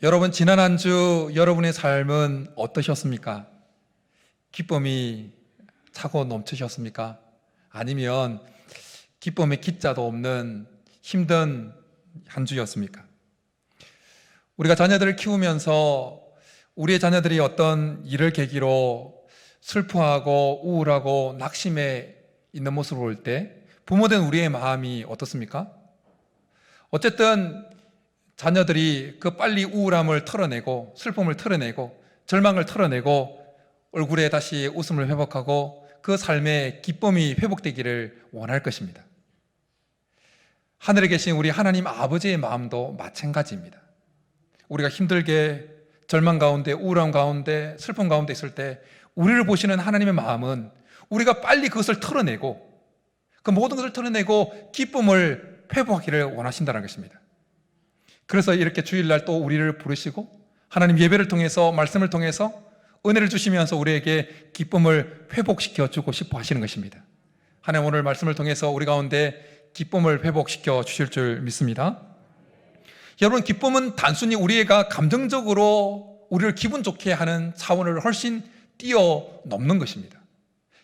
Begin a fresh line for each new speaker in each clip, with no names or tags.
여러분, 지난 한 주 여러분의 삶은 어떠셨습니까? 기쁨이 차고 넘치셨습니까? 아니면 기쁨의 기자도 없는 힘든 한 주였습니까? 우리가 자녀들을 키우면서 우리의 자녀들이 어떤 일을 계기로 슬퍼하고 우울하고 낙심해 있는 모습을 볼 때 부모된 우리의 마음이 어떻습니까? 어쨌든 자녀들이 그 빨리 우울함을 털어내고 슬픔을 털어내고 절망을 털어내고 얼굴에 다시 웃음을 회복하고 그 삶의 기쁨이 회복되기를 원할 것입니다. 하늘에 계신 우리 하나님 아버지의 마음도 마찬가지입니다. 우리가 힘들게 절망 가운데 우울함 가운데 슬픔 가운데 있을 때 우리를 보시는 하나님의 마음은 우리가 빨리 그것을 털어내고 그 모든 것을 털어내고 기쁨을 회복하기를 원하신다는 것입니다. 그래서 이렇게 주일날 또 우리를 부르시고 하나님 예배를 통해서 말씀을 통해서 은혜를 주시면서 우리에게 기쁨을 회복시켜 주고 싶어 하시는 것입니다. 하나님 오늘 말씀을 통해서 우리 가운데 기쁨을 회복시켜 주실 줄 믿습니다. 여러분, 기쁨은 단순히 우리가 감정적으로 우리를 기분 좋게 하는 차원을 훨씬 뛰어넘는 것입니다.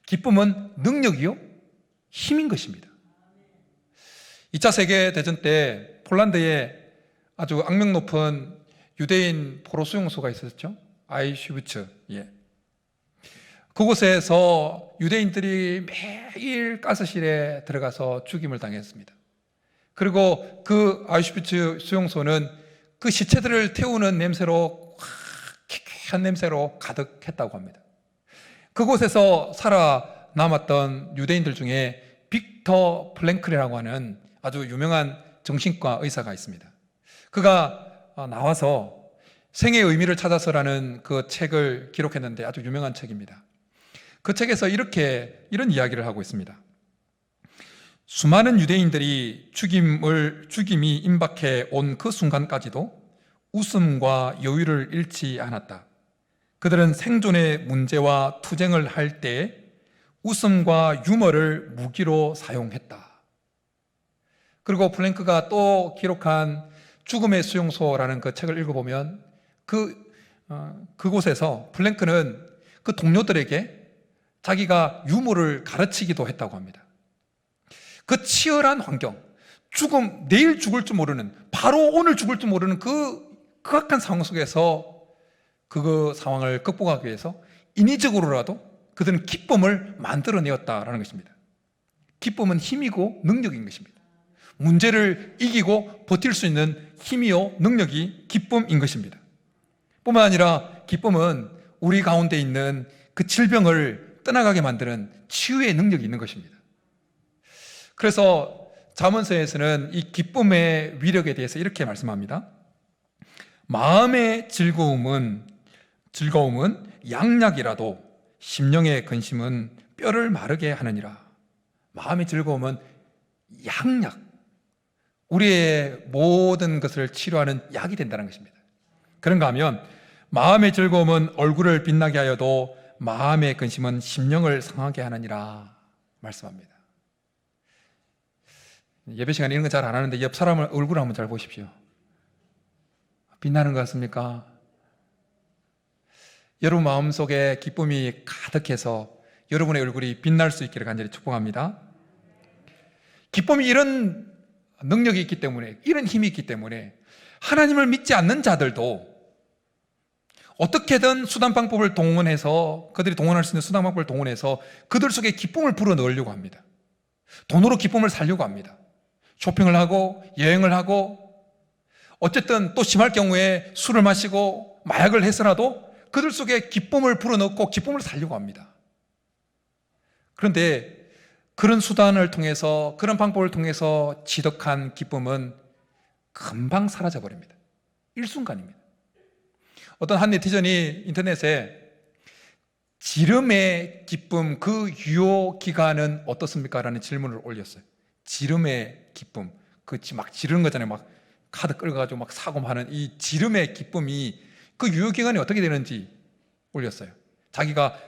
기쁨은 능력이요 힘인 것입니다. 2차 세계대전 때 폴란드에 아주 악명 높은 유대인 포로 수용소가 있었죠. 아이슈비츠. 그곳에서 유대인들이 매일 가스실에 들어가서 죽임을 당했습니다. 그리고 그 아이슈비츠 수용소는 그 시체들을 태우는 냄새로 퀴퀴한 냄새로 가득했다고 합니다. 그곳에서 살아남았던 유대인들 중에 빅터 플랭클이라고 하는 아주 유명한 정신과 의사가 있습니다. 그가 나와서 생의 의미를 찾아서라는 그 책을 기록했는데 아주 유명한 책입니다. 그 책에서 이런 이야기를 하고 있습니다. 수많은 유대인들이 죽임이 임박해 온 그 순간까지도 웃음과 여유를 잃지 않았다. 그들은 생존의 문제와 투쟁을 할 때 웃음과 유머를 무기로 사용했다. 그리고 플랭크가 또 기록한 죽음의 수용소라는 그 책을 읽어보면 그곳에서 플랭크는 그 동료들에게 자기가 유머를 가르치기도 했다고 합니다. 그 치열한 환경, 내일 죽을 줄 모르는, 바로 오늘 죽을 줄 모르는 그 극악한 상황 속에서 그 상황을 극복하기 위해서 인위적으로라도 그들은 기쁨을 만들어내었다라는 것입니다. 기쁨은 힘이고 능력인 것입니다. 문제를 이기고 버틸 수 있는 힘이요 능력이 기쁨인 것입니다. 뿐만 아니라 기쁨은 우리 가운데 있는 그 질병을 떠나가게 만드는 치유의 능력이 있는 것입니다. 그래서 잠언서에서는 이 기쁨의 위력에 대해서 이렇게 말씀합니다. 마음의 즐거움은 양약이라도 심령의 근심은 뼈를 마르게 하느니라. 마음의 즐거움은 양약, 우리의 모든 것을 치료하는 약이 된다는 것입니다. 그런가 하면 마음의 즐거움은 얼굴을 빛나게 하여도 마음의 근심은 심령을 상하게 하느니라 말씀합니다. 예배 시간에 이런 거 잘 안 하는데 옆 사람을 얼굴을 한번 잘 보십시오. 빛나는 것 같습니까? 여러분 마음속에 기쁨이 가득해서 여러분의 얼굴이 빛날 수 있기를 간절히 축복합니다. 기쁨이 이런 능력이 있기 때문에, 이런 힘이 있기 때문에 하나님을 믿지 않는 자들도 어떻게든 수단 방법을 동원해서, 그들이 동원할 수 있는 수단 방법을 동원해서 그들 속에 기쁨을 불어넣으려고 합니다. 돈으로 기쁨을 살려고 합니다. 쇼핑을 하고 여행을 하고, 어쨌든 또 심할 경우에 술을 마시고 마약을 해서라도 그들 속에 기쁨을 불어넣고 기쁨을 살려고 합니다. 그런데 그런 수단을 통해서, 그런 방법을 통해서 지덕한 기쁨은 금방 사라져 버립니다. 일순간입니다. 어떤 한 네티즌이 인터넷에 지름의 기쁨, 그 유효 기간은 어떻습니까? 라는 질문을 올렸어요. 지름의 기쁨, 막 지르는 거잖아요. 막 카드 끌어가지고 막 사고 하는 이 지름의 기쁨이 그 유효 기간이 어떻게 되는지 올렸어요. 자기가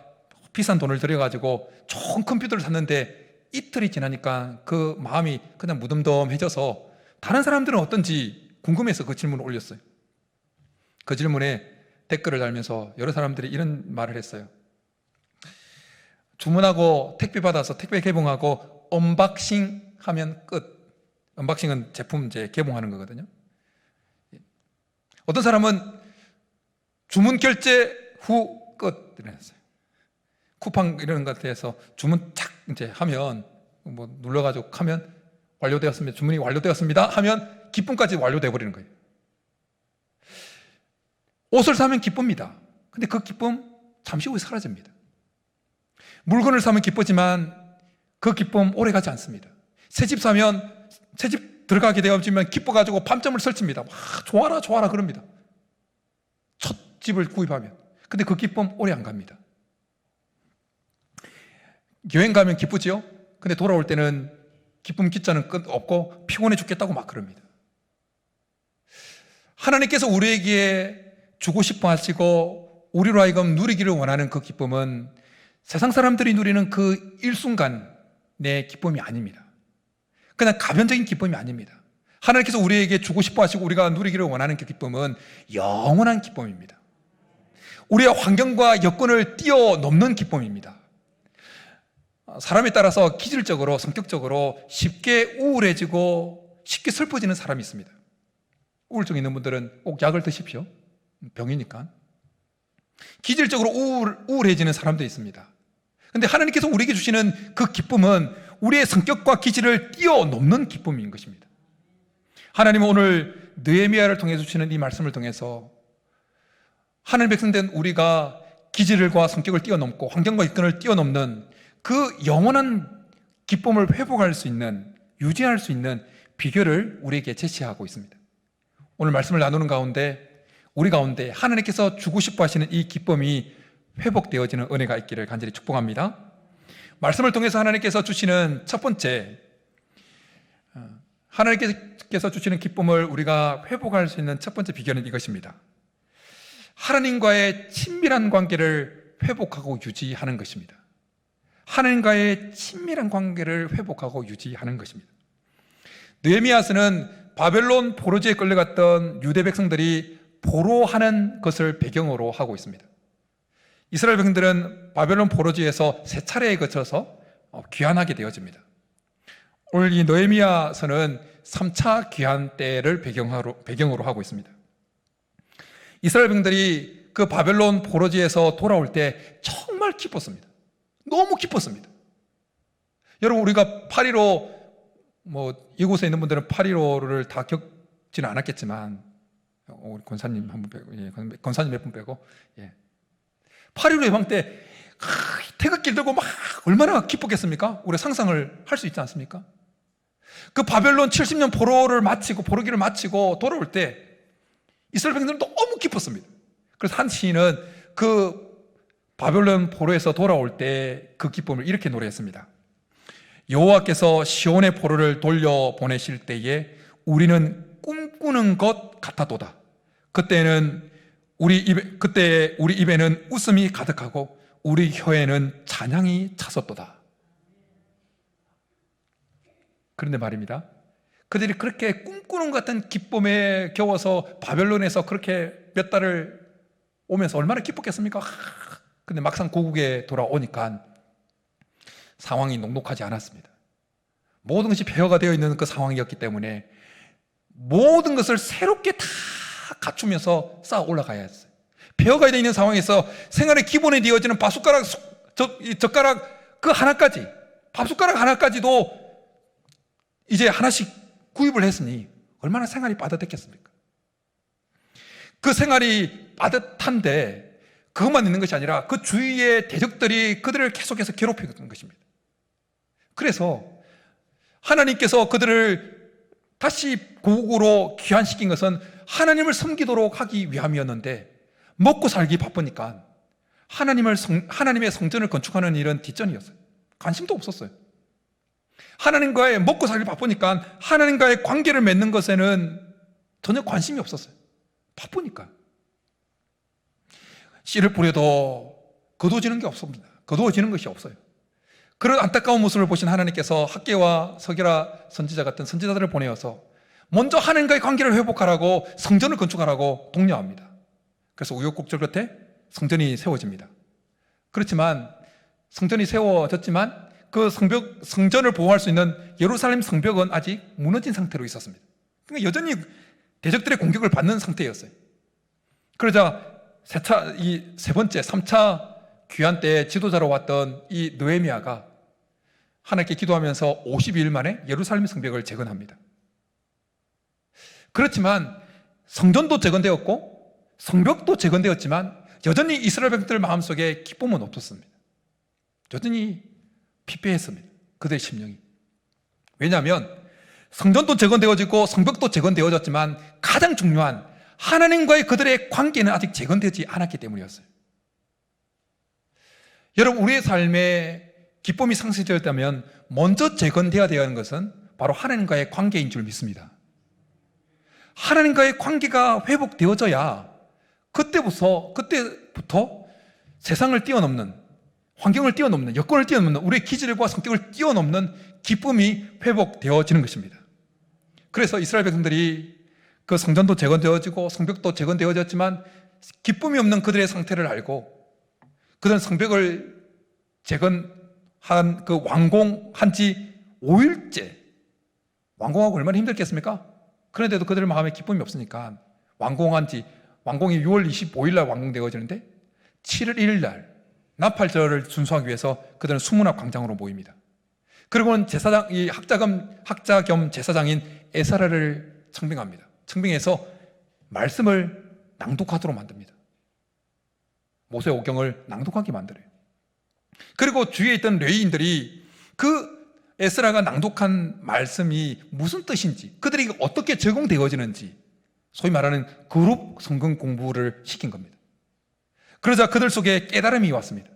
비싼 돈을 들여가지고 좋은 컴퓨터를 샀는데 이틀이 지나니까 그 마음이 그냥 무덤덤해져서 다른 사람들은 어떤지 궁금해서 그 질문을 올렸어요. 그 질문에 댓글을 달면서 여러 사람들이 이런 말을 했어요. 주문하고 택배 받아서 택배 개봉하고 언박싱 하면 끝. 언박싱은 제품 이제 개봉하는 거거든요. 어떤 사람은 주문 결제 후 끝 이랬어요. 쿠팡 이런 것 같아서 주문 착 이제 하면 뭐 눌러가지고 하면 완료되었습니다. 주문이 완료되었습니다. 하면 기쁨까지 완료돼 버리는 거예요. 옷을 사면 기쁩니다. 근데 그 기쁨 잠시 후에 사라집니다. 물건을 사면 기쁘지만 그 기쁨 오래 가지 않습니다. 새 집 사면 새 집 들어가게 되어지면 기뻐가지고 밤잠을 설칩니다. 좋아라 좋아라 그럽니다. 첫 집을 구입하면. 근데 그 기쁨 오래 안 갑니다. 여행 가면 기쁘지요? 근데 돌아올 때는 기쁨 기자는 끝 없고 피곤해 죽겠다고 막 그럽니다. 하나님께서 우리에게 주고 싶어 하시고 우리로 하여금 누리기를 원하는 그 기쁨은 세상 사람들이 누리는 그 일순간의 기쁨이 아닙니다. 그냥 가변적인 기쁨이 아닙니다. 하나님께서 우리에게 주고 싶어 하시고 우리가 누리기를 원하는 그 기쁨은 영원한 기쁨입니다. 우리의 환경과 여건을 뛰어넘는 기쁨입니다. 사람에 따라서 기질적으로 성격적으로 쉽게 우울해지고 쉽게 슬퍼지는 사람이 있습니다. 우울증 있는 분들은 꼭 약을 드십시오. 병이니까. 기질적으로 우울해지는 사람도 있습니다. 그런데 하나님께서 우리에게 주시는 그 기쁨은 우리의 성격과 기질을 뛰어넘는 기쁨인 것입니다. 하나님은 오늘 느헤미야를 통해 주시는 이 말씀을 통해서 하나님 백성된 우리가 기질과 성격을 뛰어넘고 환경과 여건을 뛰어넘는 그 영원한 기쁨을 회복할 수 있는, 유지할 수 있는 비결을 우리에게 제시하고 있습니다. 오늘 말씀을 나누는 가운데 우리 가운데 하나님께서 주고 싶어 하시는 이 기쁨이 회복되어지는 은혜가 있기를 간절히 축복합니다. 말씀을 통해서 하나님께서 주시는 첫 번째, 하나님께서 주시는 기쁨을 우리가 회복할 수 있는 첫 번째 비결은 이것입니다. 하나님과의 친밀한 관계를 회복하고 유지하는 것입니다. 하나님과의 친밀한 관계를 회복하고 유지하는 것입니다. 느헤미야서는 바벨론 포로지에 끌려갔던 유대 백성들이 포로하는 것을 배경으로 하고 있습니다. 이스라엘 백성들은 바벨론 포로지에서 세 차례에 거쳐서 귀환하게 되어집니다. 오늘 이 느헤미야서는 3차 귀환 때를 배경으로 하고 있습니다. 이스라엘 백성들이 그 바벨론 포로지에서 돌아올 때 정말 기뻤습니다. 너무 기뻤습니다. 여러분, 우리가 8.15 이곳에 있는 분들은 8.15를 다 겪지는 않았겠지만 우리 권사님 한 분 빼고, 권사님 몇 분 빼고, 8.15 해방 때 태극기를 들고 막 얼마나 기뻤겠습니까? 우리 상상을 할 수 있지 않습니까? 그 바벨론 70년 포로기를 마치고 돌아올 때 이스라엘 백성들은 너무 기뻤습니다. 그래서 한 시인은 그 바벨론 포로에서 돌아올 때 그 기쁨을 이렇게 노래했습니다. 여호와께서 시온의 포로를 돌려보내실 때에 우리는 꿈꾸는 것 같았도다. 그때 우리 입에는 웃음이 가득하고 우리 혀에는 찬양이 찼었도다. 그런데 말입니다, 그들이 그렇게 꿈꾸는 것 같은 기쁨에 겨워서 바벨론에서 그렇게 몇 달을 오면서 얼마나 기뻤겠습니까? 근데 막상 고국에 돌아오니까 상황이 녹록하지 않았습니다. 모든 것이 폐허가 되어 있는 그 상황이었기 때문에 모든 것을 새롭게 다 갖추면서 쌓아 올라가야 했어요. 폐허가 되어 있는 상황에서 생활의 기본에 되어지는 젓가락 그 하나까지, 밥숟가락 하나까지도 이제 하나씩 구입을 했으니 얼마나 생활이 빠듯했겠습니까? 그 생활이 빠듯한데 그것만 있는 것이 아니라 그 주위의 대적들이 그들을 계속해서 괴롭히는 것입니다. 그래서 하나님께서 그들을 다시 고국으로 귀환시킨 것은 하나님을 섬기도록 하기 위함이었는데 먹고 살기 바쁘니까 하나님의 성전을 건축하는 일은 뒷전이었어요. 관심도 없었어요. 하나님과의 먹고 살기 바쁘니까 하나님과의 관계를 맺는 것에는 전혀 관심이 없었어요. 바쁘니까. 씨를 뿌려도 거두어지는 게 없습니다. 거두어지는 것이 없어요. 그런 안타까운 모습을 보신 하나님께서 학개와 서기라 선지자 같은 선지자들을 보내어서 먼저 하나님과의 관계를 회복하라고 성전을 건축하라고 독려합니다. 그래서 우여곡절 끝에 성전이 세워집니다. 그렇지만 성전이 세워졌지만 그 성전을 보호할 수 있는 예루살렘 성벽은 아직 무너진 상태로 있었습니다. 그러니까 여전히 대적들의 공격을 받는 상태였어요. 그러자 세 번째, 3차 귀환 때 지도자로 왔던 이 느헤미야가 하나님께 기도하면서 52일 만에 예루살렘 성벽을 재건합니다. 그렇지만 성전도 재건되었고 성벽도 재건되었지만 여전히 이스라엘 백성들 마음속에 기쁨은 없었습니다. 여전히 피폐했습니다. 그들의 심령이. 왜냐하면 성전도 재건되어지고 성벽도 재건되어졌지만 가장 중요한 하나님과의 그들의 관계는 아직 재건되지 않았기 때문이었어요. 여러분, 우리의 삶에 기쁨이 상실되었다면 먼저 재건되어야 하는 것은 바로 하나님과의 관계인 줄 믿습니다. 하나님과의 관계가 회복되어져야 그때부터 세상을 뛰어넘는, 환경을 뛰어넘는, 여건을 뛰어넘는, 우리의 기질과 성격을 뛰어넘는 기쁨이 회복되어지는 것입니다. 그래서 이스라엘 백성들이 그 성전도 재건되어지고 성벽도 재건되어졌지만 기쁨이 없는 그들의 상태를 알고 그들은 성벽을 재건한 그 완공한 지 5일째, 완공하고 얼마나 힘들겠습니까? 그런데도 그들 마음에 기쁨이 없으니까 완공이 6월 25일 날 완공되어지는데 7월 1일 날 나팔절을 준수하기 위해서 그들은 수문학 광장으로 모입니다. 그리고는 학자 겸 제사장인 에스라를 청빙합니다. 청빙해서 말씀을 낭독하도록 만듭니다. 모세오경을 낭독하게 만들어요. 그리고 주위에 있던 레위인들이 그 에스라가 낭독한 말씀이 무슨 뜻인지, 그들이 어떻게 적용되어지는지, 소위 말하는 그룹 성경 공부를 시킨 겁니다. 그러자 그들 속에 깨달음이 왔습니다.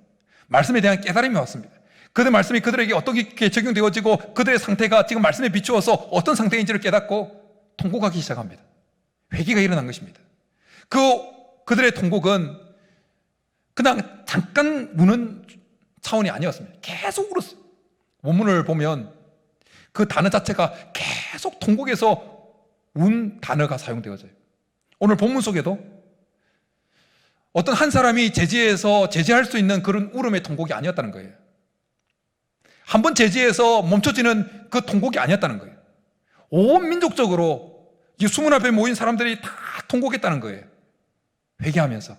말씀에 대한 깨달음이 왔습니다. 그들 말씀이 그들에게 어떻게 적용되어지고 그들의 상태가 지금 말씀에 비추어서 어떤 상태인지를 깨닫고 통곡하기 시작합니다. 회개가 일어난 것입니다. 그들의 통곡은 그냥 잠깐 우는 차원이 아니었습니다. 계속 울었어요. 원문을 보면 그 단어 자체가 계속 통곡에서 운 단어가 사용되어져요. 오늘 본문 속에도 어떤 한 사람이 제지할 수 있는 그런 울음의 통곡이 아니었다는 거예요. 한번 제지해서 멈춰지는 그 통곡이 아니었다는 거예요. 온 민족적으로 이 수문 앞에 모인 사람들이 다 통곡했다는 거예요. 회개하면서.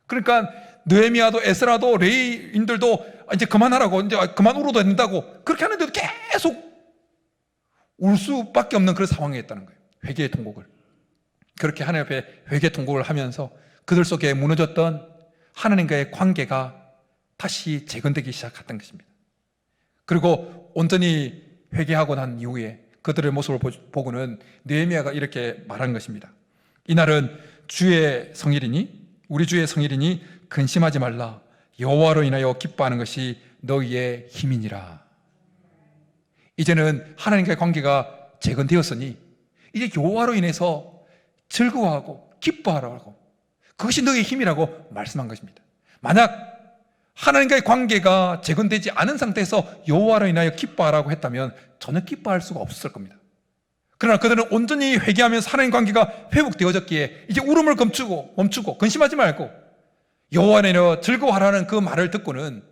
그러니까 느헤미야도 에스라도 레위인들도 이제 그만하라고, 이제 그만 울어도 된다고 그렇게 하는데도 계속 울 수밖에 없는 그런 상황에 있다는 거예요. 회개의 통곡을. 그렇게 하나님 앞에 회개 통곡을 하면서 그들 속에 무너졌던 하나님과의 관계가 다시 재건되기 시작했던 것입니다. 그리고 온전히 회개하고 난 이후에 그들의 모습을 보고는 느헤미야가 이렇게 말한 것입니다. 이날은 우리 주의 성일이니 근심하지 말라. 여호와로 인하여 기뻐하는 것이 너희의 힘이니라. 이제는 하나님과의 관계가 재건되었으니 이제 여호와로 인해서 즐거워하고 기뻐하라고, 그것이 너희의 힘이라고 말씀한 것입니다. 만약 하나님과의 관계가 재건되지 않은 상태에서 여호와로 인하여 기뻐하라고 했다면 전혀 기뻐할 수가 없었을 겁니다. 그러나 그들은 온전히 회개하면서 하나님 관계가 회복되어졌기에 이제 울음을 멈추고 근심하지 말고 여호와로 인하여 즐거워하라는 그 말을 듣고는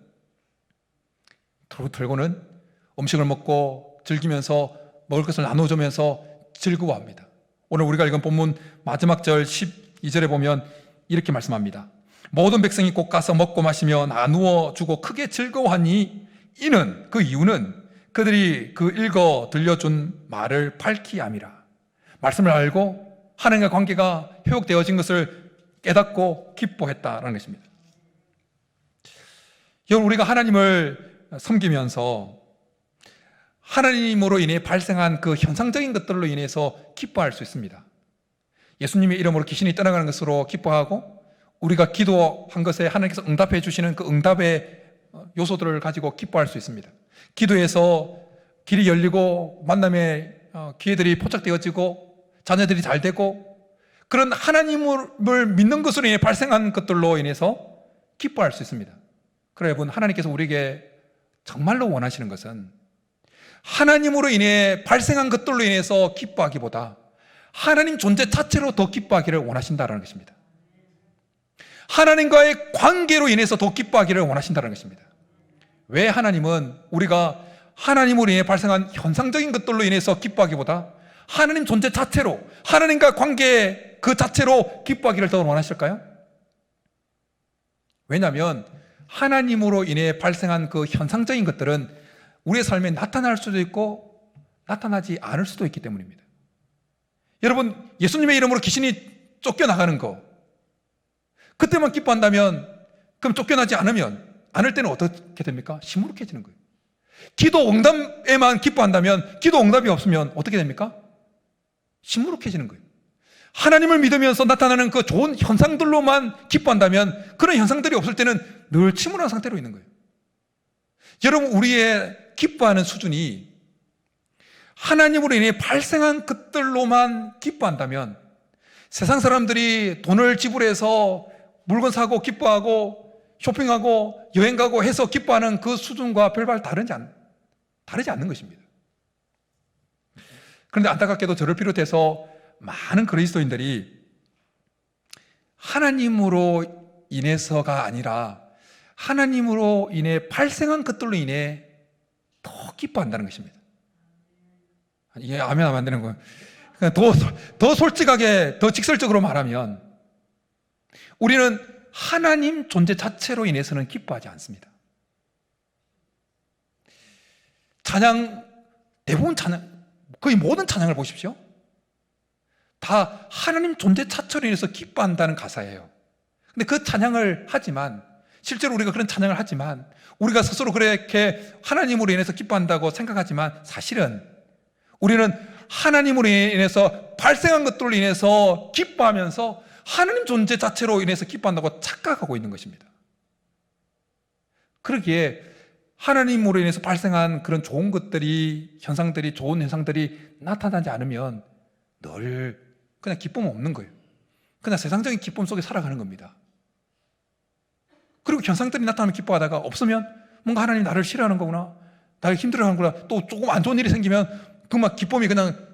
음식을 먹고 즐기면서 먹을 것을 나눠주면서 즐거워합니다. 오늘 우리가 읽은 본문 마지막 절 12절에 보면 이렇게 말씀합니다. 모든 백성이 곧 가서 먹고 마시며 나누어 주고 크게 즐거워하니 그 이유는 그들이 그 읽어 들려준 말을 밝히 암이라. 말씀을 알고 하나님과 관계가 회복되어진 것을 깨닫고 기뻐했다라는 것입니다. 여러분, 우리가 하나님을 섬기면서 하나님으로 인해 발생한 그 현상적인 것들로 인해서 기뻐할 수 있습니다. 예수님의 이름으로 귀신이 떠나가는 것으로 기뻐하고, 우리가 기도한 것에 하나님께서 응답해 주시는 그 응답의 요소들을 가지고 기뻐할 수 있습니다. 기도해서 길이 열리고 만남의 기회들이 포착되어지고 자녀들이 잘 되고, 그런 하나님을 믿는 것으로 인해 발생한 것들로 인해서 기뻐할 수 있습니다. 그래 여러분, 하나님께서 우리에게 정말로 원하시는 것은 하나님으로 인해 발생한 것들로 인해서 기뻐하기보다 하나님 존재 자체로 더 기뻐하기를 원하신다는 것입니다. 하나님과의 관계로 인해서 더 기뻐하기를 원하신다는 것입니다. 왜 하나님은 우리가 하나님으로 인해 발생한 현상적인 것들로 인해서 기뻐하기보다 하나님 존재 자체로, 하나님과 관계 그 자체로 기뻐하기를 더 원하실까요? 왜냐하면 하나님으로 인해 발생한 그 현상적인 것들은 우리의 삶에 나타날 수도 있고 나타나지 않을 수도 있기 때문입니다. 여러분, 예수님의 이름으로 귀신이 쫓겨나가는 거, 그때만 기뻐한다면, 그럼 쫓겨나지 않을 때는 어떻게 됩니까? 시무룩해지는 거예요. 기도 응답에만 기뻐한다면, 기도 응답이 없으면 어떻게 됩니까? 시무룩해지는 거예요. 하나님을 믿으면서 나타나는 그 좋은 현상들로만 기뻐한다면, 그런 현상들이 없을 때는 늘 침울한 상태로 있는 거예요. 여러분, 우리의 기뻐하는 수준이 하나님으로 인해 발생한 것들로만 기뻐한다면, 세상 사람들이 돈을 지불해서 물건 사고 기뻐하고 쇼핑하고 여행 가고 해서 기뻐하는 그 수준과 별반 다르지 않는 것입니다. 그런데 안타깝게도 저를 비롯해서 많은 그리스도인들이 하나님으로 인해서가 아니라 하나님으로 인해 발생한 것들로 인해 더 기뻐한다는 것입니다. 이게 아멘 하면 안 되는 거예요. 더 솔직하게, 더 직설적으로 말하면 우리는 하나님 존재 자체로 인해서는 기뻐하지 않습니다. 찬양, 대부분 찬양, 거의 모든 찬양을 보십시오. 다 하나님 존재 자체로 인해서 기뻐한다는 가사예요. 근데 그 찬양을 하지만, 실제로 우리가 그런 찬양을 하지만, 우리가 스스로 그렇게 하나님으로 인해서 기뻐한다고 생각하지만, 사실은 우리는 하나님으로 인해서 발생한 것들로 인해서 기뻐하면서 하나님 존재 자체로 인해서 기뻐한다고 착각하고 있는 것입니다. 그러기에 하나님으로 인해서 발생한 그런 좋은 것들이, 현상들이, 좋은 현상들이 나타나지 않으면 늘 그냥 기쁨 없는 거예요. 그냥 세상적인 기쁨 속에 살아가는 겁니다. 그리고 현상들이 나타나면 기뻐하다가 없으면 뭔가 하나님 나를 싫어하는 거구나, 나를 힘들어하는 거구나, 또 조금 안 좋은 일이 생기면 그 막 기쁨이 그냥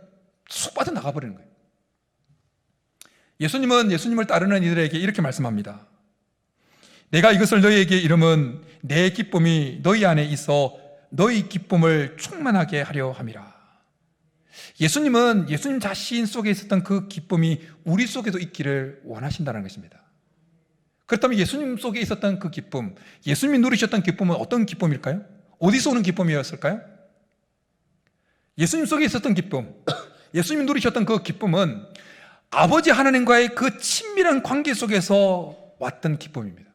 쑥 빠져나가 버리는 거예요. 예수님은 예수님을 따르는 이들에게 이렇게 말씀합니다. 내가 이것을 너희에게 이름은 내 기쁨이 너희 안에 있어 너희 기쁨을 충만하게 하려 함이라. 예수님은 예수님 자신 속에 있었던 그 기쁨이 우리 속에도 있기를 원하신다는 것입니다. 그렇다면 예수님 속에 있었던 그 기쁨, 예수님이 누리셨던 기쁨은 어떤 기쁨일까요? 어디서 오는 기쁨이었을까요? 예수님 속에 있었던 기쁨, 예수님이 누리셨던 그 기쁨은 아버지 하나님과의 그 친밀한 관계 속에서 왔던 기쁨입니다.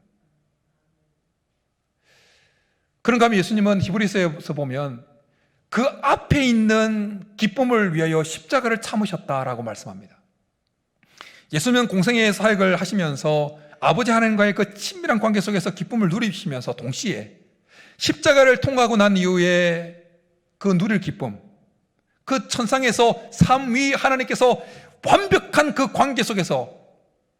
그런가 하면 예수님은 히브리서에서 보면 그 앞에 있는 기쁨을 위하여 십자가를 참으셨다라고 말씀합니다. 예수님은 공생애의 사역을 하시면서 아버지 하나님과의 그 친밀한 관계 속에서 기쁨을 누리시면서 동시에 십자가를 통과하고 난 이후에 그 누릴 기쁨, 그 천상에서 삼위 하나님께서 완벽한 그 관계 속에서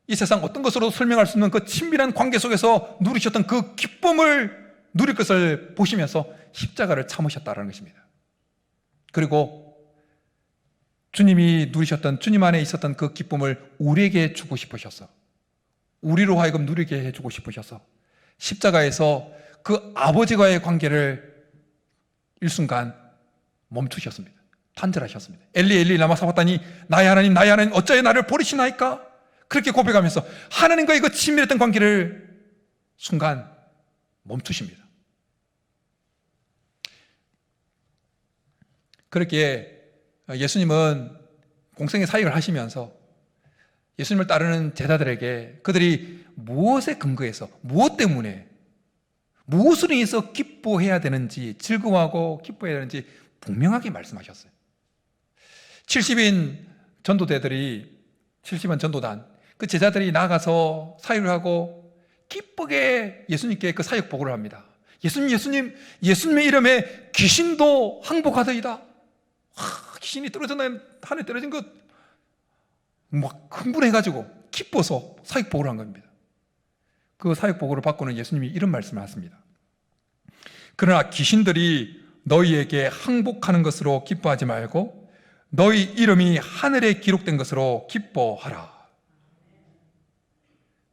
이 세상 어떤 것으로 설명할 수 없는 그 친밀한 관계 속에서 누리셨던 그 기쁨을 누릴 것을 보시면서 십자가를 참으셨다는 것입니다. 그리고 주님이 누리셨던, 주님 안에 있었던 그 기쁨을 우리에게 주고 싶으셔서, 우리로 하여금 누리게 해주고 싶으셔서 십자가에서 그 아버지와의 관계를 일순간 멈추셨습니다. 탄절하셨습니다. 엘리 엘리 라마 사박다니, 나의 하나님 어찌하여 나를 버리시나이까? 그렇게 고백하면서 하나님과의 그 친밀했던 관계를 순간 멈추십니다. 그렇게 예수님은 공생의 사역을 하시면서 예수님을 따르는 제자들에게 그들이 무엇에 근거해서, 무엇 때문에, 무엇으로 인해서 기뻐해야 되는지, 즐거워하고 기뻐해야 되는지 분명하게 말씀하셨어요. 70인 전도대들이, 70인 전도단, 그 제자들이 나가서 사역을 하고 기쁘게 예수님께 그 사역 보고를 합니다. 예수님의 이름에 귀신도 항복하더이다. 귀신이 하늘에 떨어진 것 막 흥분해가지고 기뻐서 사역 보고를 한 겁니다. 그 사역 보고를 받고는 예수님이 이런 말씀을 하십니다. 그러나 귀신들이 너희에게 항복하는 것으로 기뻐하지 말고 너희 이름이 하늘에 기록된 것으로 기뻐하라.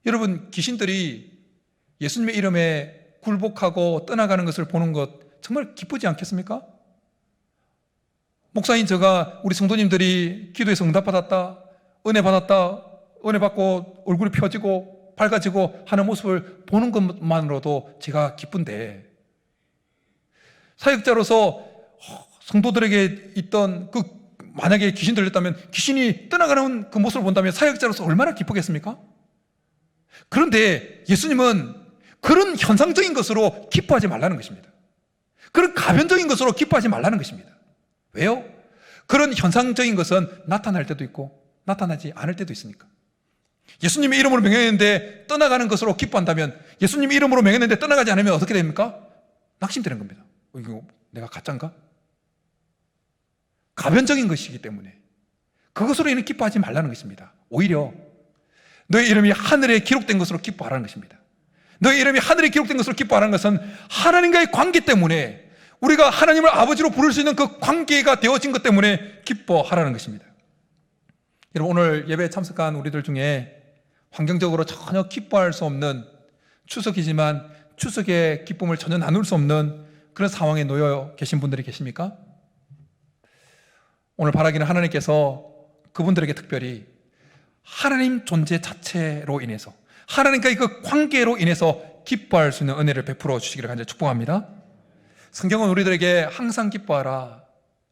여러분, 귀신들이 예수님의 이름에 굴복하고 떠나가는 것을 보는 것 정말 기쁘지 않겠습니까? 목사인 제가 우리 성도님들이 기도해서 응답받았다, 은혜 받았다, 은혜 받고 얼굴이 펴지고 밝아지고 하는 모습을 보는 것만으로도 제가 기쁜데, 사역자로서 성도들에게 있던 만약에 귀신 들렸다면 귀신이 떠나가는 그 모습을 본다면 사역자로서 얼마나 기쁘겠습니까? 그런데 예수님은 그런 현상적인 것으로 기뻐하지 말라는 것입니다. 그런 가변적인 것으로 기뻐하지 말라는 것입니다. 왜요? 그런 현상적인 것은 나타날 때도 있고 나타나지 않을 때도 있으니까. 예수님의 이름으로 명했는데 떠나가는 것으로 기뻐한다면, 예수님의 이름으로 명했는데 떠나가지 않으면 어떻게 됩니까? 낙심되는 겁니다. 이거 내가 가짜인가? 가변적인 것이기 때문에 그것으로 인해 기뻐하지 말라는 것입니다. 오히려 너의 이름이 하늘에 기록된 것으로 기뻐하라는 것입니다. 너의 이름이 하늘에 기록된 것으로 기뻐하라는 것은 하나님과의 관계 때문에, 우리가 하나님을 아버지로 부를 수 있는 그 관계가 되어진 것 때문에 기뻐하라는 것입니다. 여러분, 오늘 예배에 참석한 우리들 중에 환경적으로 전혀 기뻐할 수 없는, 추석이지만 추석의 기쁨을 전혀 나눌 수 없는 그런 상황에 놓여 계신 분들이 계십니까? 오늘 바라기는 하나님께서 그분들에게 특별히 하나님 존재 자체로 인해서, 하나님과의 그 관계로 인해서 기뻐할 수 있는 은혜를 베풀어 주시기를 간절히 축복합니다. 성경은 우리들에게 항상 기뻐하라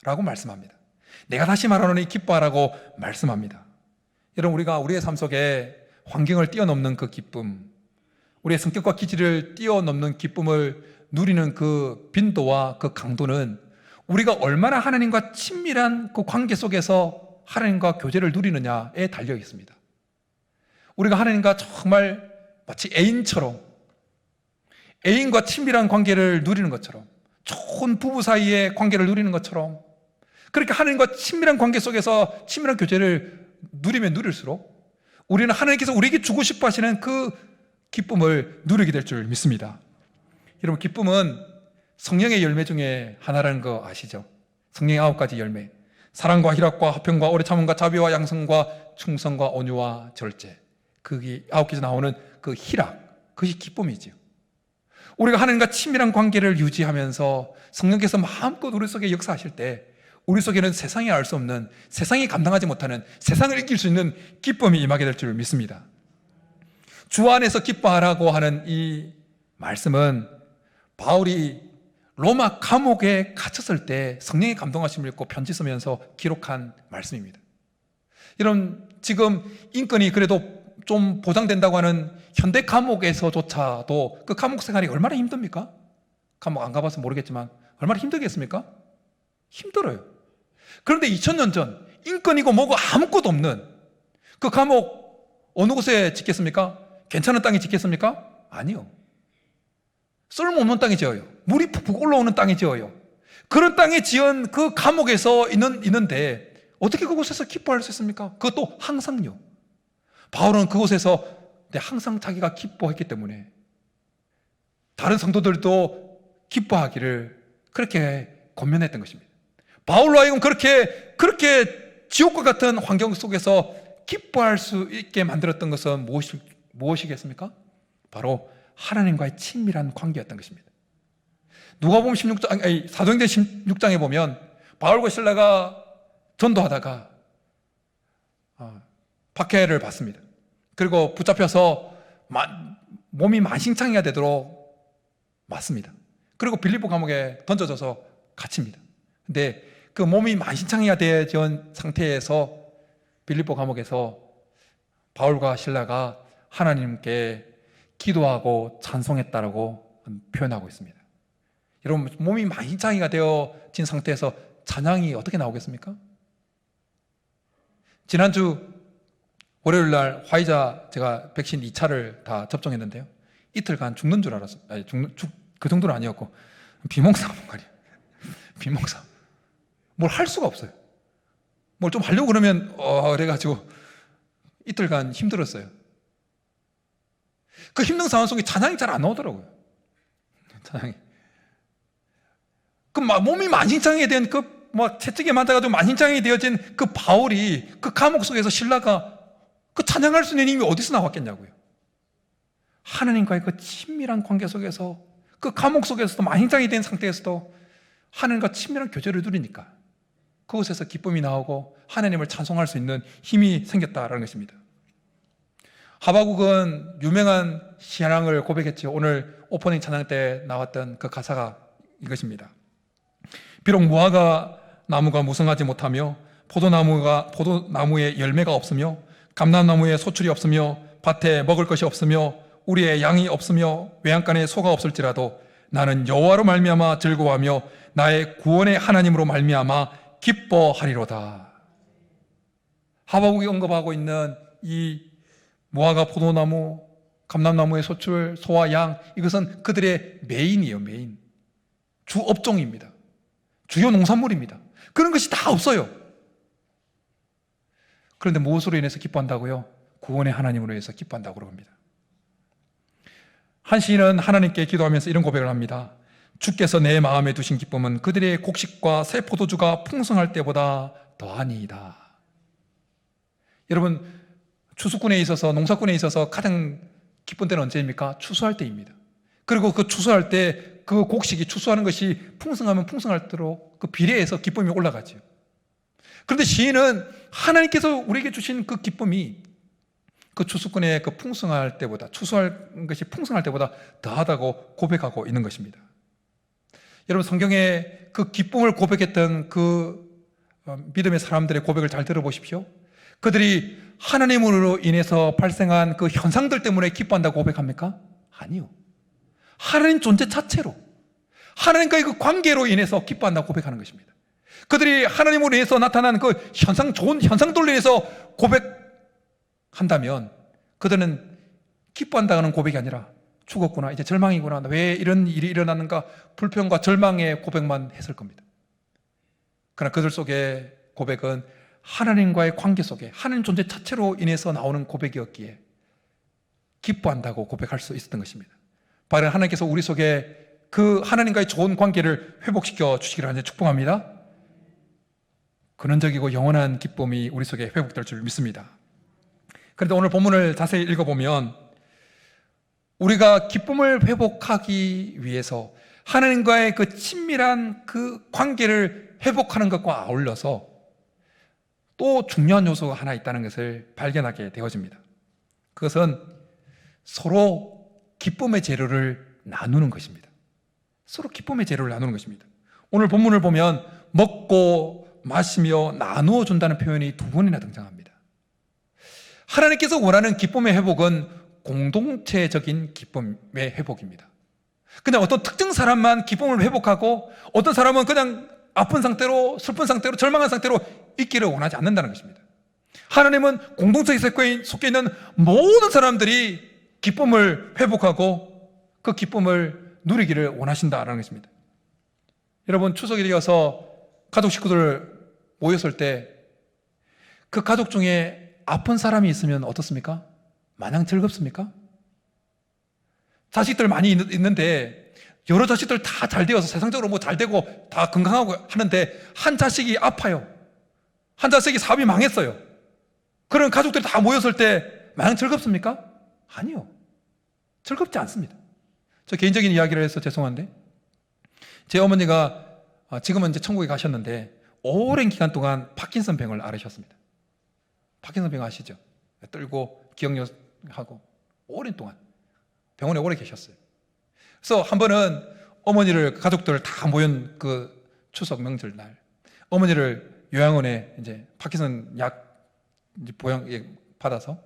라고 말씀합니다. 내가 다시 말하노니 기뻐하라고 말씀합니다. 여러분, 우리가 우리의 삶 속에 환경을 뛰어넘는 그 기쁨, 우리의 성격과 기질을 뛰어넘는 기쁨을 누리는 그 빈도와 그 강도는 우리가 얼마나 하나님과 친밀한 그 관계 속에서 하나님과 교제를 누리느냐에 달려 있습니다. 우리가 하나님과 정말 마치 애인과 친밀한 관계를 누리는 것처럼, 좋은 부부 사이의 관계를 누리는 것처럼, 그렇게 하나님과 친밀한 관계 속에서 친밀한 교제를 누리면 누릴수록 우리는 하나님께서 우리에게 주고 싶어 하시는 그 기쁨을 누리게 될 줄 믿습니다. 여러분, 기쁨은 성령의 열매 중에 하나라는 거 아시죠? 성령의 9가지 열매, 사랑과 희락과 화평과 오래 참음과 자비와 양성과 충성과 온유와 절제, 그게 9개에서 나오는 그 희락, 그것이 기쁨이죠. 우리가 하나님과 친밀한 관계를 유지하면서 성령께서 마음껏 우리 속에 역사하실 때 우리 속에는 세상이 알 수 없는, 세상이 감당하지 못하는, 세상을 이길 수 있는 기쁨이 임하게 될 줄 믿습니다. 주 안에서 기뻐하라고 하는 이 말씀은 바울이 로마 감옥에 갇혔을 때 성령의 감동하심을 읽고 편지 쓰면서 기록한 말씀입니다. 여러분, 지금 인권이 그래도 좀 보장된다고 하는 현대 감옥에서조차도 그 감옥 생활이 얼마나 힘듭니까? 감옥 안 가봐서 모르겠지만 얼마나 힘들겠습니까? 힘들어요. 그런데 2000년 전 인권이고 뭐고 아무것도 없는 그 감옥 어느 곳에 짓겠습니까? 괜찮은 땅에 짓겠습니까? 아니요. 쓸모없는 땅에 지어요. 물이 푹푹 올라오는 땅에 지어요. 그런 땅에 지은 그 감옥에서 있는데 어떻게 그곳에서 기뻐할 수 있습니까? 그것도 항상요. 바울은 그곳에서 항상 자기가 기뻐했기 때문에 다른 성도들도 기뻐하기를 그렇게 권면했던 것입니다. 바울로 하여금 그렇게 지옥과 같은 환경 속에서 기뻐할 수 있게 만들었던 것은 무엇이겠습니까? 바로 하나님과의 친밀한 관계였던 것입니다. 누가복음 16장, 사도행전 16장에 보면 바울과 실라가 전도하다가 박해를 받습니다. 그리고 붙잡혀서 몸이 만신창이가 되도록 맞습니다. 그리고 빌립보 감옥에 던져져서 갇힙니다. 근데 그 몸이 만신창이가 되어진 상태에서 빌립보 감옥에서 바울과 실라가 하나님께 기도하고 찬송했다라고 표현하고 있습니다. 여러분, 몸이 만신창이가 되어진 상태에서 찬양이 어떻게 나오겠습니까? 지난주 월요일 날 화이자 제가 백신 2차를 다 접종했는데요, 이틀간 죽는 줄 알았어요. 그 정도는 아니었고 비몽사몽 비몽사몽 뭘 할 수가 없어요. 뭘 좀 하려고 그러면 그래가지고 이틀간 힘들었어요. 그 힘든 상황 속에 찬양이 잘 안 나오더라고요. 찬양이. 그 몸이 만신창이 된 채찍에 맞아가지고 만신창이 되어진 그 바울이 그 감옥 속에서 신라가 그 찬양할 수 있는 힘이 어디서 나왔겠냐고요. 하나님과의 그 친밀한 관계 속에서, 그 감옥 속에서도 만행장이 된 상태에서도 하나님과 친밀한 교제를 누리니까 그곳에서 기쁨이 나오고 하나님을 찬송할 수 있는 힘이 생겼다라는 것입니다. 하박국은 유명한 신앙을 고백했죠. 오늘 오프닝 찬양 때 나왔던 그 가사가 이것입니다. 비록 무화과 나무가 무성하지 못하며 포도나무에 열매가 없으며 감람나무에 소출이 없으며 밭에 먹을 것이 없으며 우리의 양이 없으며 외양간에 소가 없을지라도 나는 여호와로 말미암아 즐거워하며 나의 구원의 하나님으로 말미암아 기뻐하리로다. 하박국이 언급하고 있는 이 무화과, 포도나무, 감람나무의 소출, 소와 양, 이것은 그들의 메인이에요. 메인, 주 업종입니다. 주요 농산물입니다. 그런 것이 다 없어요. 그런데 무엇으로 인해서 기뻐한다고요? 구원의 하나님으로 인해서 기뻐한다고 합니다. 한 시인은 하나님께 기도하면서 이런 고백을 합니다. 주께서 내 마음에 두신 기쁨은 그들의 곡식과 새 포도주가 풍성할 때보다 더하니이다. 여러분, 추수꾼에 있어서, 농사꾼에 있어서 가장 기쁜 때는 언제입니까? 추수할 때입니다. 그리고 그 추수할 때 그 곡식이, 추수하는 것이 풍성하면 풍성할수록 그 비례해서 기쁨이 올라가죠. 그런데 시인은 하나님께서 우리에게 주신 그 기쁨이 그 추수꾼의 그 풍성할 때보다, 추수할 것이 풍성할 때보다 더하다고 고백하고 있는 것입니다. 여러분, 성경에 그 기쁨을 고백했던 그 믿음의 사람들의 고백을 잘 들어보십시오. 그들이 하나님으로 인해서 발생한 그 현상들 때문에 기뻐한다고 고백합니까? 아니요. 하나님 존재 자체로, 하나님과의 그 관계로 인해서 기뻐한다고 고백하는 것입니다. 그들이 하나님으로 인해서 나타난 그 현상, 좋은 현상들로 인해서 고백한다면 그들은 기뻐한다는 고백이 아니라 죽었구나, 이제 절망이구나, 왜 이런 일이 일어났는가, 불평과 절망의 고백만 했을 겁니다. 그러나 그들 속의 고백은 하나님과의 관계 속에 하나님 존재 자체로 인해서 나오는 고백이었기에 기뻐한다고 고백할 수 있었던 것입니다. 바로 하나님께서 우리 속에 그 하나님과의 좋은 관계를 회복시켜 주시기를 하는 축복합니다. 근원적이고 영원한 기쁨이 우리 속에 회복될 줄 믿습니다. 그런데 오늘 본문을 자세히 읽어보면 우리가 기쁨을 회복하기 위해서 하나님과의 그 친밀한 그 관계를 회복하는 것과 아울러서 또 중요한 요소가 하나 있다는 것을 발견하게 되어집니다. 그것은 서로 기쁨의 재료를 나누는 것입니다. 서로 기쁨의 재료를 나누는 것입니다. 오늘 본문을 보면 먹고 마시며 나누어 준다는 표현이 2번이나 등장합니다. 하나님께서 원하는 기쁨의 회복은 공동체적인 기쁨의 회복입니다. 그냥 어떤 특정 사람만 기쁨을 회복하고 어떤 사람은 그냥 아픈 상태로, 슬픈 상태로, 절망한 상태로 있기를 원하지 않는다는 것입니다. 하나님은 공동체에 속해 있는 모든 사람들이 기쁨을 회복하고 그 기쁨을 누리기를 원하신다는 것입니다. 여러분, 추석이 되어서 가족 식구들 모였을 때 그 가족 중에 아픈 사람이 있으면 어떻습니까? 마냥 즐겁습니까? 자식들 많이 있는데 여러 자식들 다 잘 되어서 세상적으로 뭐 잘 되고 다 건강하고 하는데 한 자식이 아파요. 한 자식이 사업이 망했어요. 그런 가족들이 다 모였을 때 마냥 즐겁습니까? 아니요. 즐겁지 않습니다. 저 개인적인 이야기를 해서 죄송한데 제 어머니가 지금은 이제 천국에 가셨는데 오랜 기간 동안 파킨슨 병을 앓으셨습니다. 파킨슨 병 아시죠? 떨고 기억력하고 오랜 동안 병원에 오래 계셨어요. 그래서 한 번은 어머니를, 가족들 다 모인 그 추석 명절 날 어머니를 요양원에 이제 파킨슨 약 이제 보양 받아서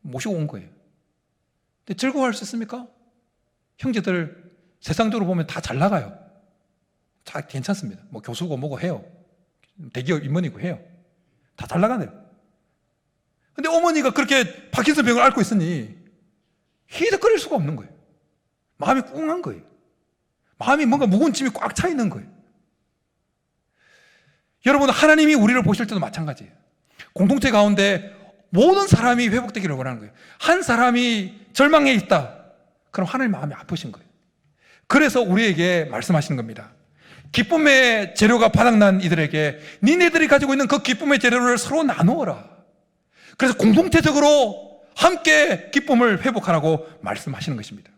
모시고 온 거예요. 근데 즐거워할 수 있습니까? 형제들 세상적으로 보면 다 잘 나가요. 다 괜찮습니다. 뭐 교수고 뭐고 해요. 대기업 임원이고 해요. 다 잘 나가네요. 근데 어머니가 그렇게 파킨슨 병을 앓고 있으니 히덕거릴 수가 없는 거예요. 마음이 꿍한 거예요. 마음이 뭔가 무거운 짐이 꽉 차 있는 거예요. 여러분, 하나님이 우리를 보실 때도 마찬가지예요. 공동체 가운데 모든 사람이 회복되기를 원하는 거예요. 한 사람이 절망에 있다. 그럼 하나님 마음이 아프신 거예요. 그래서 우리에게 말씀하시는 겁니다. 기쁨의 재료가 바닥난 이들에게 니네들이 가지고 있는 그 기쁨의 재료를 서로 나누어라. 그래서 공동체적으로 함께 기쁨을 회복하라고 말씀하시는 것입니다.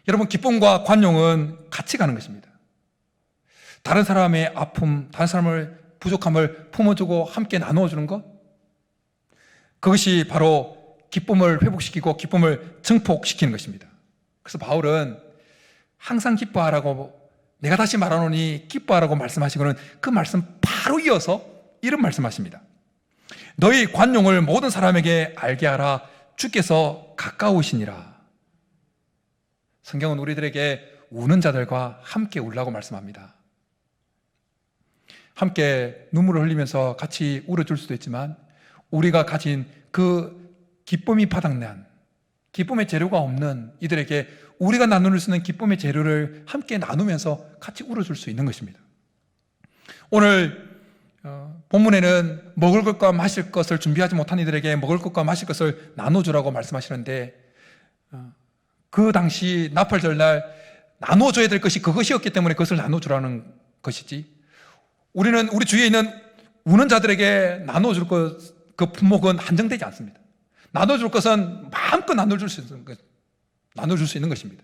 여러분, 기쁨과 관용은 같이 가는 것입니다. 다른 사람의 아픔, 다른 사람의 부족함을 품어주고 함께 나누어주는 것, 그것이 바로 기쁨을 회복시키고 기쁨을 증폭시키는 것입니다. 그래서 바울은 항상 기뻐하라고, 내가 다시 말하노니 기뻐하라고 말씀하시고는 그 말씀 바로 이어서 이런 말씀하십니다. 너희 관용을 모든 사람에게 알게 하라. 주께서 가까우시니라. 성경은 우리들에게 우는 자들과 함께 울라고 말씀합니다. 함께 눈물을 흘리면서 같이 울어줄 수도 있지만, 우리가 가진 그 기쁨이 바닥난, 기쁨의 재료가 없는 이들에게 우리가 나눌 수 있는 기쁨의 재료를 함께 나누면서 같이 울어줄 수 있는 것입니다. 오늘 본문에는 먹을 것과 마실 것을 준비하지 못한 이들에게 먹을 것과 마실 것을 나눠주라고 말씀하시는데, 그 당시 나팔절날 나눠줘야 될 것이 그것이었기 때문에 그것을 나눠주라는 것이지, 우리는 우리 주위에 있는 우는 자들에게 나눠줄 것, 그 품목은 한정되지 않습니다. 나눠줄 것은 마음껏 나눠줄 수 있는 것입니다.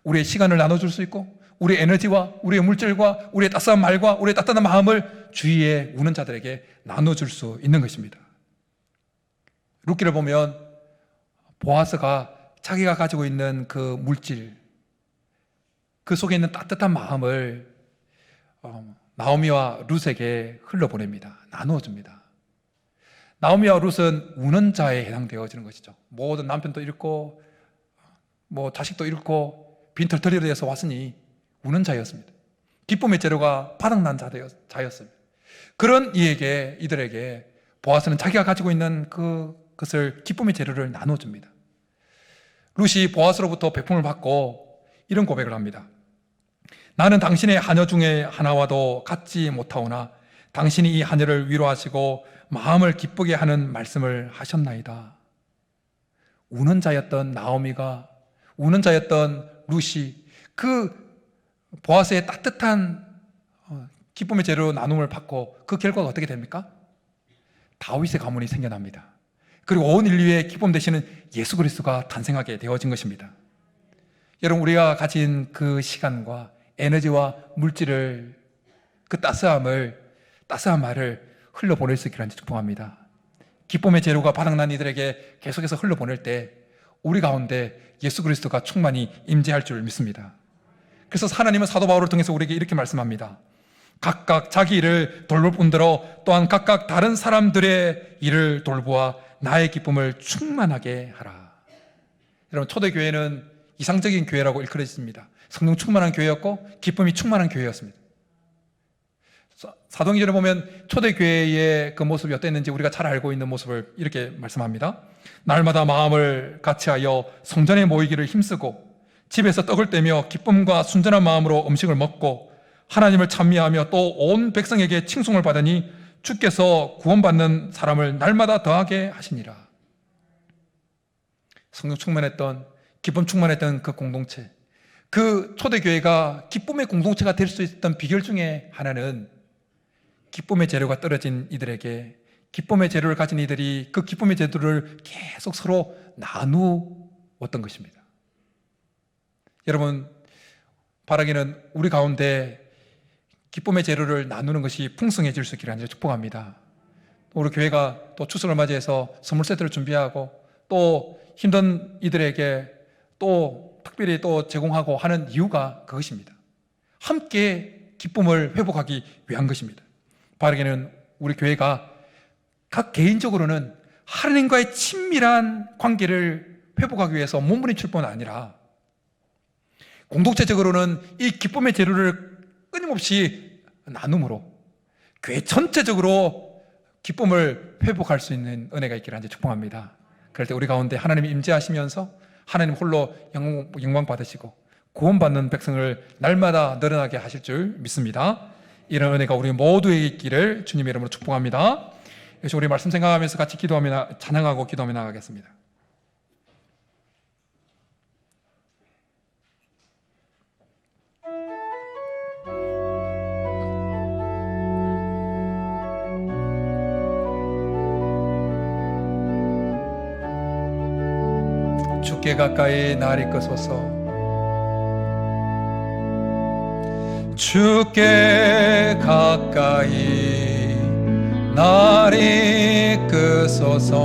우리의 시간을 나눠줄 수 있고, 우리의 에너지와 우리의 물질과 우리의 따스한 말과 우리의 따뜻한 마음을 주위에 우는 자들에게 나눠줄 수 있는 것입니다. 룻기를 보면 보아스가 자기가 가지고 있는 그 물질, 그 속에 있는 따뜻한 마음을 나오미와 룻에게 흘려보냅니다. 나누어줍니다. 나오미와 룻은 우는 자에 해당되어지는 것이죠. 모든 남편도 잃고 자식도 잃고 빈털터리로 돼서 왔으니 우는 자였습니다. 기쁨의 재료가 바닥난 자였습니다. 그런 이들에게 보아스는 자기가 가지고 있는 그것을, 기쁨의 재료를 나눠줍니다. 룻이 보아스로부터 백품을 받고 이런 고백을 합니다. 나는 당신의 하녀 중에 하나와도 같지 못하오나 당신이 이 하녀를 위로하시고 마음을 기쁘게 하는 말씀을 하셨나이다. 우는 자였던 나오미가, 우는 자였던 룻이 그 보아스의 따뜻한 기쁨의 재료 나눔을 받고 그 결과가 어떻게 됩니까? 다윗의 가문이 생겨납니다. 그리고 온 인류의 기쁨 되시는 예수 그리스도가 탄생하게 되어진 것입니다. 여러분, 우리가 가진 그 시간과 에너지와 물질을, 그 따스한 말을 흘려보낼 수 있기를 축복합니다. 기쁨의 재료가 바닥난 이들에게 계속해서 흘려보낼 때 우리 가운데 예수 그리스도가 충만히 임재할 줄 믿습니다. 그래서 하나님은 사도 바울을 통해서 우리에게 이렇게 말씀합니다. 각각 자기 일을 돌볼 뿐더러 또한 각각 다른 사람들의 일을 돌보아 나의 기쁨을 충만하게 하라. 여러분, 초대교회는 이상적인 교회라고 일컬어집니다. 성령 충만한 교회였고 기쁨이 충만한 교회였습니다. 사도행전에 보면 초대교회의 그 모습이 어땠는지 우리가 잘 알고 있는 모습을 이렇게 말씀합니다. 날마다 마음을 같이하여 성전에 모이기를 힘쓰고 집에서 떡을 떼며 기쁨과 순전한 마음으로 음식을 먹고 하나님을 찬미하며 또 온 백성에게 칭송을 받으니 주께서 구원받는 사람을 날마다 더하게 하시니라. 성령 충만했던, 기쁨 충만했던 그 공동체, 그 초대교회가 기쁨의 공동체가 될 수 있었던 비결 중에 하나는 기쁨의 재료가 떨어진 이들에게, 기쁨의 재료를 가진 이들이 그 기쁨의 재료를 계속 서로 나누었던 것입니다. 여러분, 바라기는 우리 가운데 기쁨의 재료를 나누는 것이 풍성해질 수 있기를 축복합니다. 우리 교회가 또 추석을 맞이해서 선물 세트를 준비하고 또 힘든 이들에게 또 특별히 또 제공하고 하는 이유가 그것입니다. 함께 기쁨을 회복하기 위한 것입니다. 바라기는 우리 교회가 각 개인적으로는 하나님과의 친밀한 관계를 회복하기 위해서 몸부림칠 뿐 아니라 공동체적으로는 이 기쁨의 재료를 끊임없이 나눔으로 교회 전체적으로 기쁨을 회복할 수 있는 은혜가 있기를 축복합니다. 그럴 때 우리 가운데 하나님이 임재하시면서 하나님 홀로 영광 받으시고 구원받는 백성을 날마다 늘어나게 하실 줄 믿습니다. 이런 은혜가 우리 모두에게 있기를 주님의 이름으로 축복합니다. 그래서 우리 말씀 생각하면서 같이 기도하며 찬양하고 기도하며 나가겠습니다. 주께 가까이 날 이끄소서. 주께 가까이 날 이끄소서.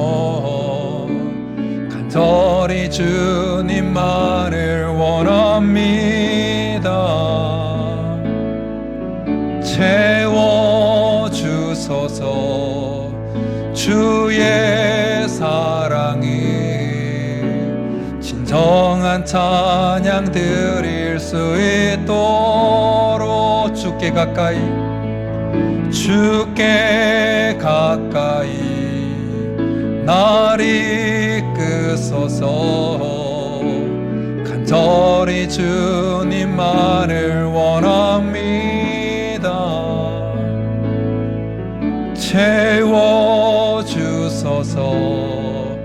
간절히 주님만을 원합니다. 채워주소서. 주의 사랑이 진정한 찬양 드릴 수 있도록 주께 가까이 날 이끄소서. 간절히 주님만을 원합니다. 채워주소서.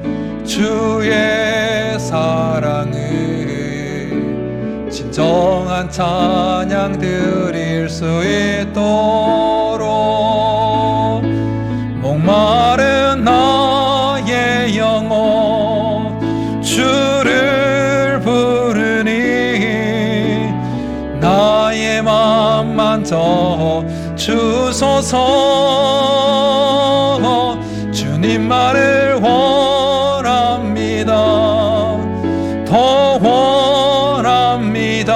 주의 사랑을 진정한 찬양 드릴 수 있도록 목마른 나의 영혼 주를 부르니 나의 맘 만져 주소서. 주님만을 원합니다. 더 원합니다.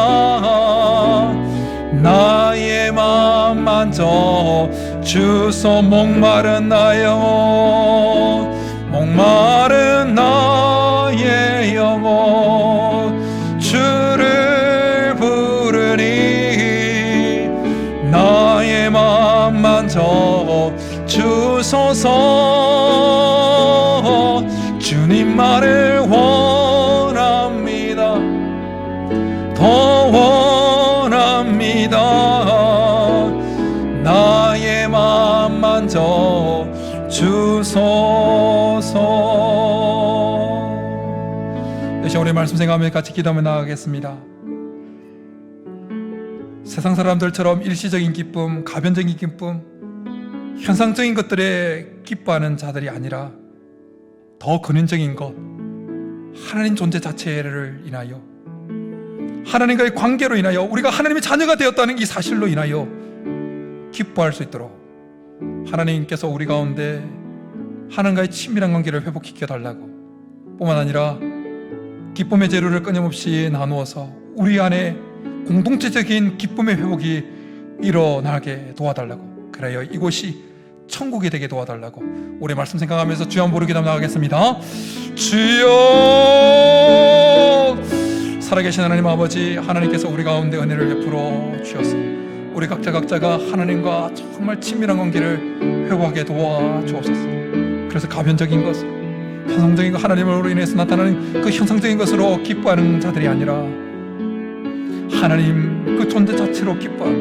나의 맘 만져 주소. 목마른 나의 영혼 목마른 나의 영혼 주를 부르니 나의 맘 만져 주소서. 주님만을 원합니다. 더 원합니다. 나의 맘 만져 주소서. 역시 우리 말씀 생각하며 같이 기도하며 나아가겠습니다. 세상 사람들처럼 일시적인 기쁨, 가변적인 기쁨, 현상적인 것들에 기뻐하는 자들이 아니라 더 근원적인 것, 하나님 존재 자체를 인하여, 하나님과의 관계로 인하여, 우리가 하나님의 자녀가 되었다는 이 사실로 인하여 기뻐할 수 있도록 하나님께서 우리 가운데 하나님과의 친밀한 관계를 회복시켜 달라고, 뿐만 아니라 기쁨의 재료를 끊임없이 나누어서 우리 안에 공동체적인 기쁨의 회복이 일어나게 도와달라고, 그래요 이곳이 천국이 되게 도와달라고 우리 말씀 생각하면서 주여 한번 부르기도 나가겠습니다. 주여. 살아계신 하나님 아버지, 하나님께서 우리 가운데 은혜를 베풀어 주셔서 우리 각자가 하나님과 정말 친밀한 관계를 회복하게 도와주옵소서. 그래서 가변적인 것, 현상적인 것, 하나님으로 인해서 나타나는 그 형상적인 것으로 기뻐하는 자들이 아니라 하나님 그 존재 자체로 기뻐하고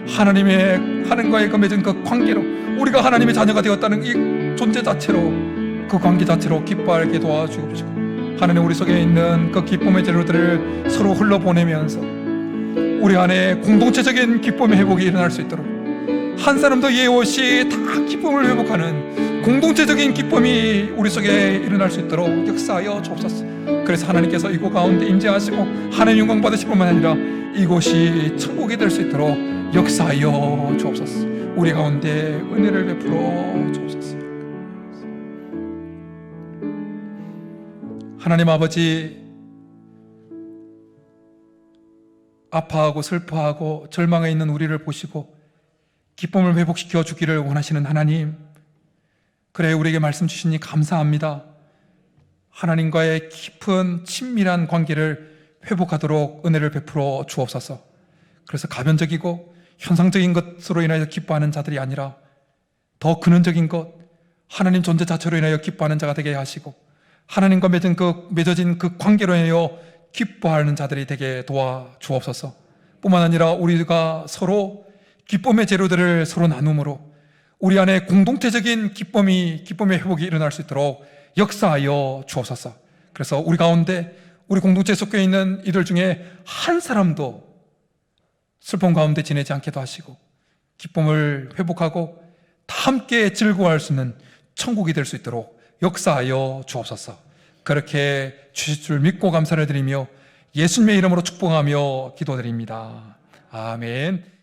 하나님과의 그 맺은 그 관계로, 우리가 하나님의 자녀가 되었다는 이 존재 자체로, 그 관계 자체로 기뻐하게 도와주옵시고, 하나님 우리 속에 있는 그 기쁨의 재료들을 서로 흘러보내면서 우리 안에 공동체적인 기쁨의 회복이 일어날 수 있도록, 한 사람도 예의 없이 다 기쁨을 회복하는 공동체적인 기쁨이 우리 속에 일어날 수 있도록 역사하여 주옵소서. 그래서 하나님께서 이곳 가운데 임재하시고 하나님 영광 받으실 뿐만 아니라 이곳이 천국이 될 수 있도록 역사하여 주옵소서. 우리 가운데 은혜를 베풀어 주옵소서. 하나님 아버지, 아파하고 슬퍼하고 절망에 있는 우리를 보시고 기쁨을 회복시켜 주기를 원하시는 하나님, 그래 우리에게 말씀 주시니 감사합니다. 하나님과의 깊은 친밀한 관계를 회복하도록 은혜를 베풀어 주옵소서. 그래서 가변적이고 현상적인 것으로 인하여 기뻐하는 자들이 아니라 더 근원적인 것, 하나님 존재 자체로 인하여 기뻐하는 자가 되게 하시고, 하나님과 맺어진 그 관계로 인하여 기뻐하는 자들이 되게 도와주옵소서. 뿐만 아니라 우리가 서로 기쁨의 재료들을 서로 나눔으로 우리 안에 공동체적인 기쁨의 회복이 일어날 수 있도록 역사하여 주옵소서. 그래서 우리 가운데, 우리 공동체에 속해 있는 이들 중에 한 사람도 슬픔 가운데 지내지 않게도 하시고, 기쁨을 회복하고 다 함께 즐거워할 수 있는 천국이 될 수 있도록 역사하여 주옵소서. 그렇게 주실 줄 믿고 감사를 드리며 예수님의 이름으로 축복하며 기도드립니다. 아멘.